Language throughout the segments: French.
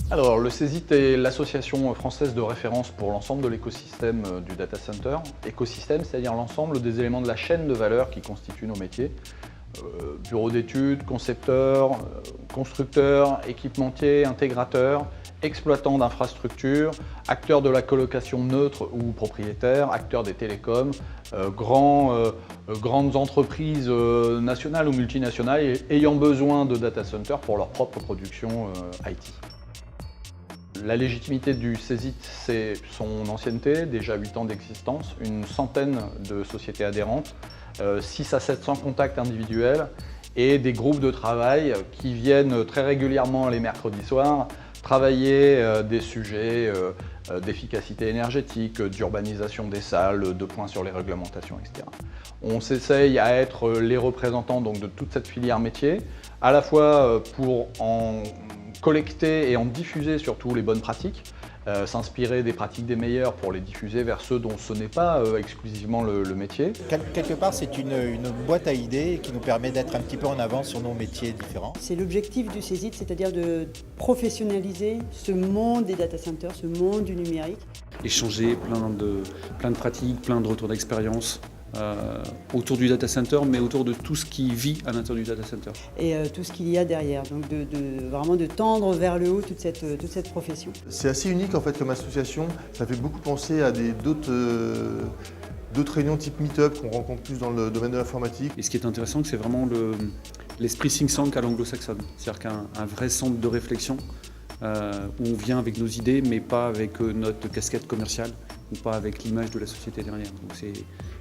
Alors, le CESIT est l'association française de référence pour l'ensemble de l'écosystème du data center. Écosystème, c'est-à-dire l'ensemble des éléments de la chaîne de valeur qui constituent nos métiers. Bureaux d'études, concepteurs, constructeurs, équipementiers, intégrateurs, exploitants d'infrastructures, acteurs de la colocation neutre ou propriétaires, acteurs des télécoms, grandes entreprises nationales ou multinationales ayant besoin de data centers pour leur propre production IT. La légitimité du CESIT, c'est son ancienneté, déjà 8 ans d'existence, une centaine de sociétés adhérentes, 6 à 700 contacts individuels et des groupes de travail qui viennent très régulièrement les mercredis soirs travailler des sujets d'efficacité énergétique, d'urbanisation des salles, de points sur les réglementations, etc. On s'essaye à être les représentants donc, de toute cette filière métier, à la fois pour en collecter et en diffuser surtout les bonnes pratiques, s'inspirer des pratiques des meilleurs pour les diffuser vers ceux dont ce n'est pas exclusivement le métier. Quelque part, c'est une boîte à idées qui nous permet d'être un petit peu en avance sur nos métiers différents. C'est l'objectif du CESIT, c'est-à-dire de professionnaliser ce monde des data centers, ce monde du numérique. Échanger plein de pratiques, plein de retours d'expérience autour du data center, mais autour de tout ce qui vit à l'intérieur du data center. Et tout ce qu'il y a derrière, donc vraiment de tendre vers le haut toute cette profession. C'est assez unique en fait comme association, ça fait beaucoup penser à d'autres réunions type meet-up qu'on rencontre plus dans le domaine de l'informatique. Et ce qui est intéressant, c'est vraiment l'esprit think tank à l'anglo-saxonne, c'est-à-dire qu'un vrai centre de réflexion où on vient avec nos idées, mais pas avec notre casquette commerciale ou pas avec l'image de la société derrière. Donc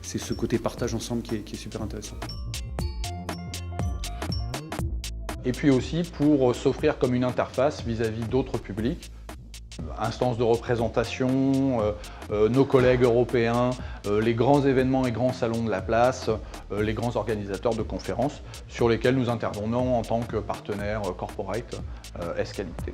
c'est ce côté partage ensemble qui est super intéressant. Et puis aussi pour s'offrir comme une interface vis-à-vis d'autres publics, instances de représentation, nos collègues européens, les grands événements et grands salons de la place, les grands organisateurs de conférences sur lesquels nous intervenons en tant que partenaire corporate S-Qualité.